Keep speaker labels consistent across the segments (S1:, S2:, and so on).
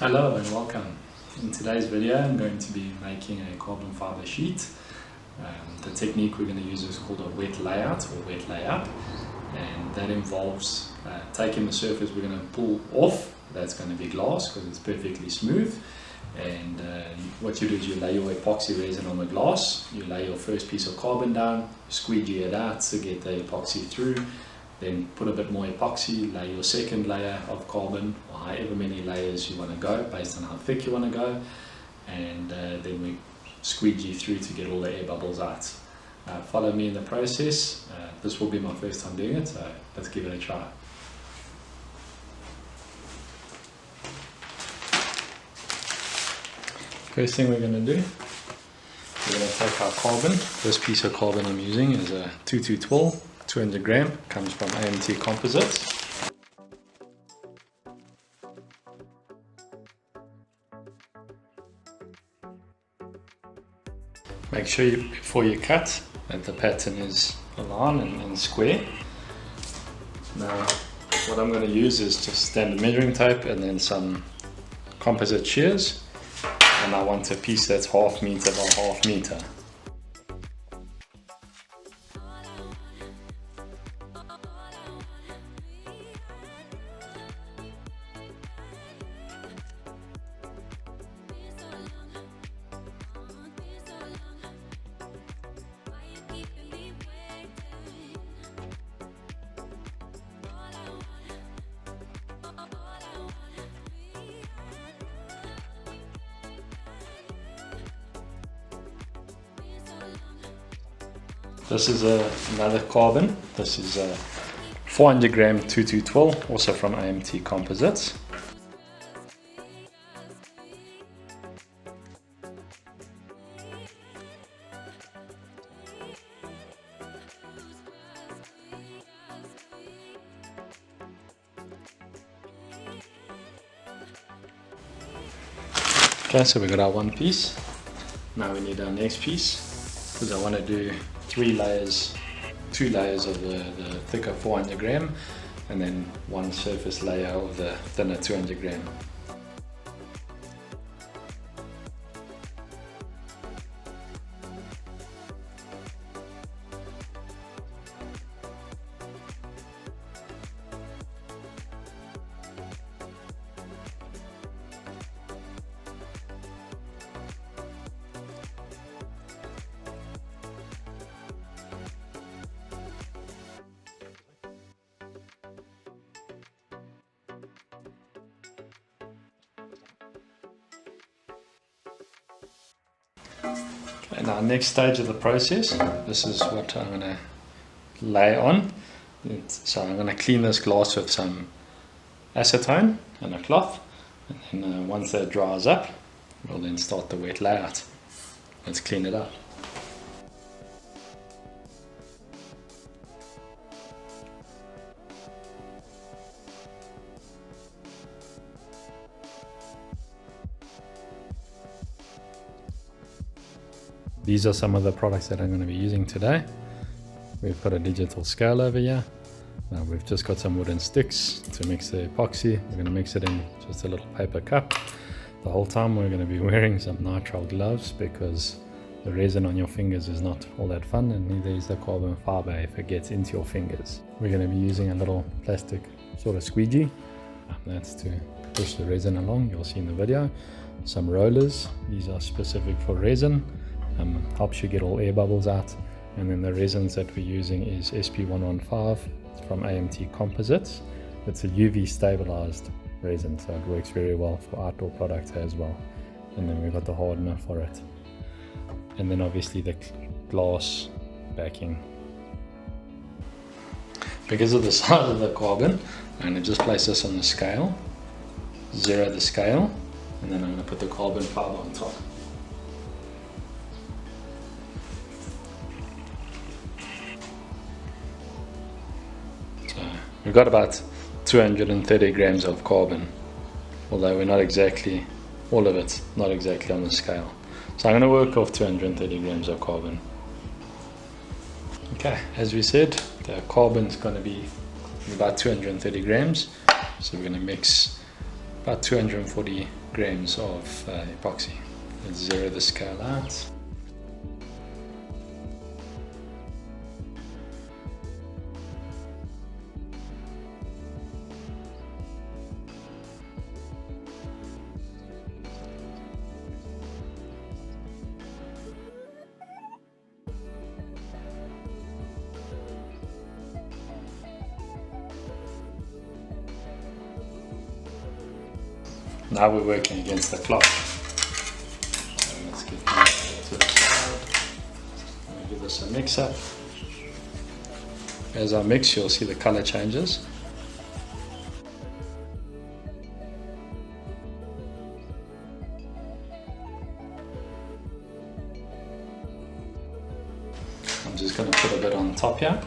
S1: Hello and welcome. In today's video I'm going to be making a carbon fiber sheet. The technique we're going to use is called a wet layout or wet layup, and that involves taking the surface we're going to pull off. That's going to be glass because it's perfectly smooth, and what you do is you lay your epoxy resin on the glass, you lay your first piece of carbon down, squeegee it out to get the epoxy through, then put a bit more epoxy, lay your second layer of carbon, or however many layers you want to go based on how thick you want to go, and then we squeegee through to get all the air bubbles out. Follow me in the process. This will be my first time doing it, so let's give it a try. First thing we're going to do, we're going to take our carbon. This piece of carbon I'm using is a 2212. 200 gram, comes from AMT Composites. Make sure before you cut that the pattern is a line and square. Now what I'm going to use is just standard measuring tape and then some composite shears, and I want a piece that's 1/2 meter by 1/2 meter. This is another carbon. This is a 400 gram 2212, also from AMT Composites. Okay, so we got our one piece. Now we need our next piece, because I want to do 2 layers of the thicker 400 gram and then one surface layer of the thinner 200 gram. Okay, now next stage of the process, this is what I'm going to lay on. So I'm going to clean this glass with some acetone and a cloth, and then once that dries up, we'll then start the wet layout. Let's clean it up. These are some of the products that I'm going to be using today. We've got a digital scale over here. Now we've just got some wooden sticks to mix the epoxy. We're going to mix it in just a little paper cup. The whole time we're going to be wearing some nitrile gloves, because the resin on your fingers is not all that fun, and neither is the carbon fiber if it gets into your fingers. We're going to be using a little plastic sort of squeegee. That's to push the resin along. You'll see in the video. Some rollers. These are specific for resin. Helps you get all air bubbles out. And then the resins that we're using is SP115 from AMT Composites. It's a UV stabilized resin, so it works very well for outdoor products as well. And then we've got the hardener for it, and then obviously the glass backing. Because of the size of the carbon, I'm going to just place this on the scale, zero the scale, and then I'm going to put the carbon fiber on top. We've got about 230 grams of carbon, although we're not exactly, all of it, not exactly on the scale. So I'm going to work off 230 grams of carbon. Okay, as we said, the carbon is going to be about 230 grams. So we're going to mix about 240 grams of epoxy. Let's zero the scale out. Now we're working against the clock. So let's get these to the side. I'm going to give this a mix up. As I mix, you'll see the color changes. I'm just going to put a bit on top here.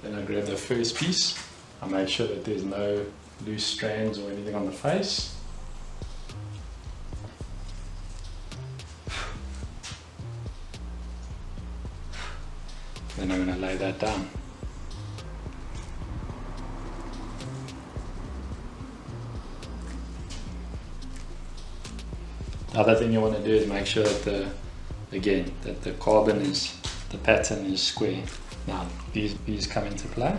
S1: Then I grab the first piece. I make sure that there's no loose strands or anything on the face. Then I'm going to lay that down. The other thing you want to do is make sure that the carbon is, the pattern is square. Now these come into play.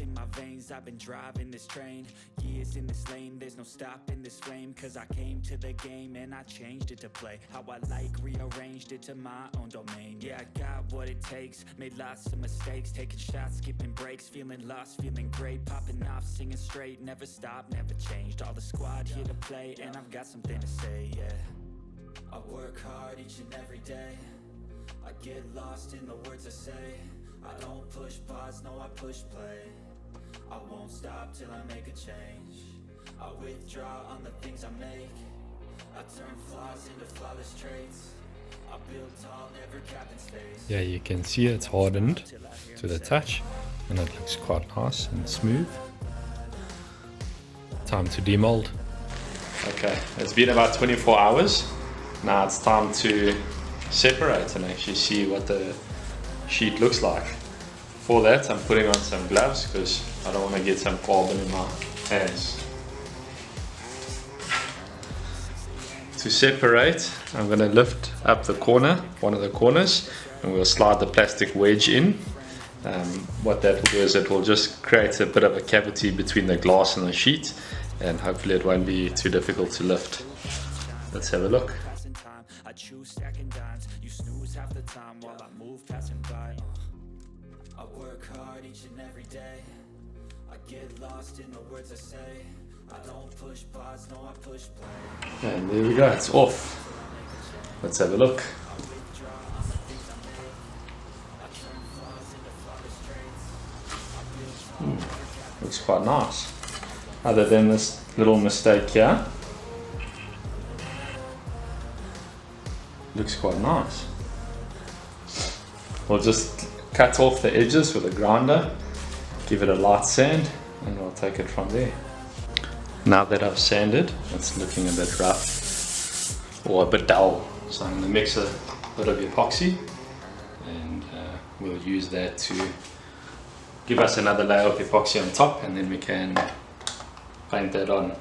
S2: In my veins, I've been driving this train. Years in this lane, there's no stopping this flame. Cause I came to the game and I changed it to play how I like, rearranged it to my own domain. Yeah, I got what it takes, made lots of mistakes, taking shots, skipping breaks, feeling lost, feeling great, popping off, singing straight, never stopped, never changed. All the squad here to play, and I've got something to say, yeah. I work hard each and every day, I get lost in the words I say. I don't push pause, no I push play. I won't stop till I make a change. I withdraw on the things I make. I turn flaws into flawless traits. I build tall, never capped in space.
S1: Yeah, you can see it's hardened to the touch and it looks quite nice and smooth. Time to demold. Okay, it's been about 24 hours. Now it's time to separate and actually see what the sheet looks like. For that, I'm putting on some gloves because I don't want to get some carbon in my hands. To separate, I'm going to lift up the corner, one of the corners, and we'll slide the plastic wedge in. What that will do is it will just create a bit of a cavity between the glass and the sheet, and hopefully it won't be too difficult to lift. Let's have a look.
S2: I choose stacking dimes, you snooze half the time while I move passing by. I work hard each and every day, I get lost in the words I say. I don't push pause, no I push play.
S1: And there we go, it's off. Let's have a look. Looks quite nice. other than this little mistake here. Looks quite nice. We'll just cut off the edges with a grinder, give it a light sand, and we'll take it from there. Now that I've sanded, it's looking a bit rough or a bit dull. So I'm going to mix a bit of epoxy, and we'll use that to give us another layer of epoxy on top, and then we can paint that on.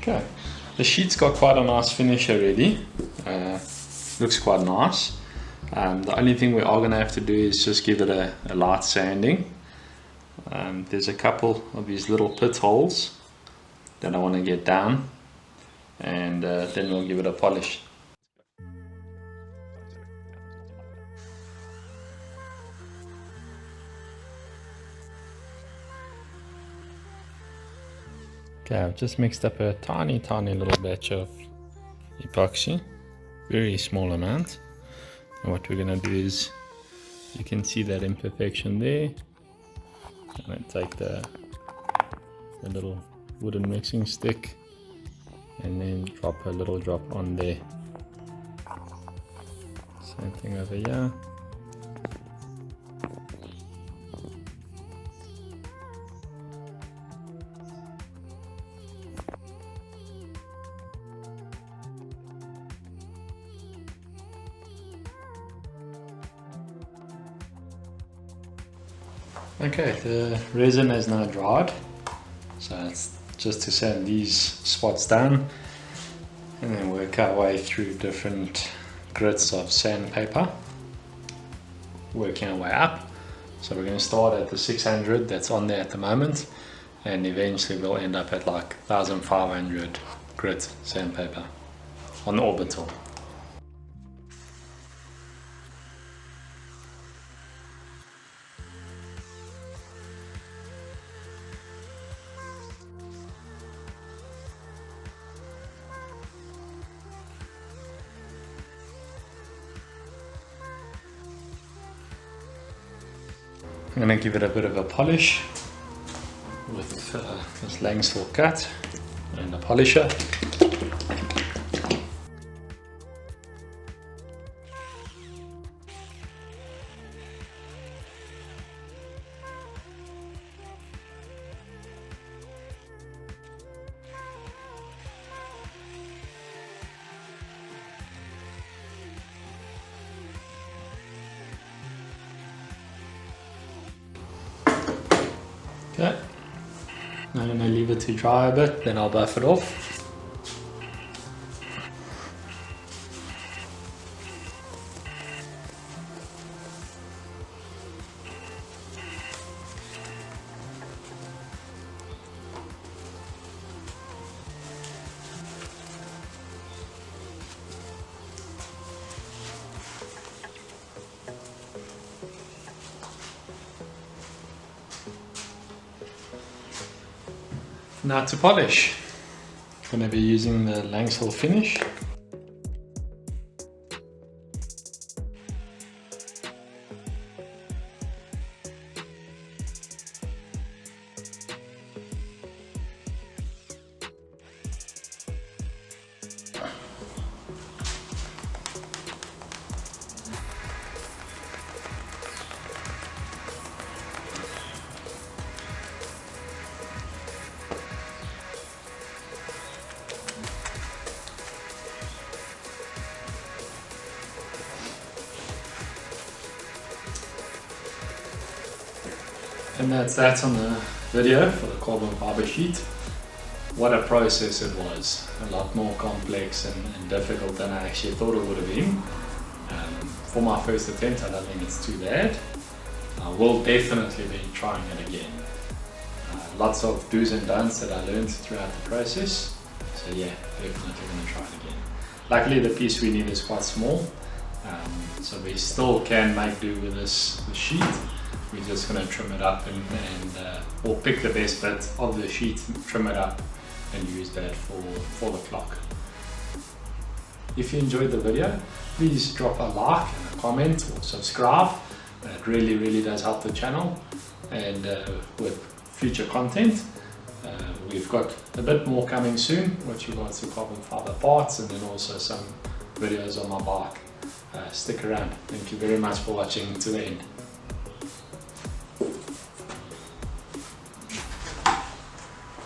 S1: Okay, the sheet's got quite a nice finish already. Looks quite nice. The only thing we are going to have to do is just give it a light sanding. There's a couple of these little pit holes that I want to get down, and then we'll give it a polish. Okay, I've just mixed up a tiny little batch of epoxy, very small amount. And what we're going to do is, you can see that imperfection there. I'm going to take the little wooden mixing stick and then drop a little drop on there. Same thing over here. Okay, the resin has now dried, so it's just to sand these spots down and then work our way through different grits of sandpaper, working our way up. So we're going to start at the 600 that's on there at the moment, and eventually we'll end up at like 1500 grit sandpaper on the orbital. I'm going to give it a bit of a polish with this Langstor cut and a polisher. Okay, I'm going to leave it to dry a bit, then I'll buff it off. Now to polish, I'm going to be using the Langstor finish. And that's that on the video for the carbon fiber sheet. What a process it was. A lot more complex and difficult than I actually thought it would have been. For my first attempt, I don't think it's too bad. I will definitely be trying it again. Lots of do's and don'ts that I learned throughout the process. So yeah, definitely going to try it again. Luckily the piece we need is quite small, so we still can make do with this sheet. We're just going to trim it up or pick the best bit of the sheet, trim it up and use that for the clock. If you enjoyed the video, please drop a like and a comment or subscribe. That really does help the channel, and with future content. We've got a bit more coming soon with regards to carbon fiber parts, and then also some videos on my bike. Stick around. Thank you very much for watching to the end.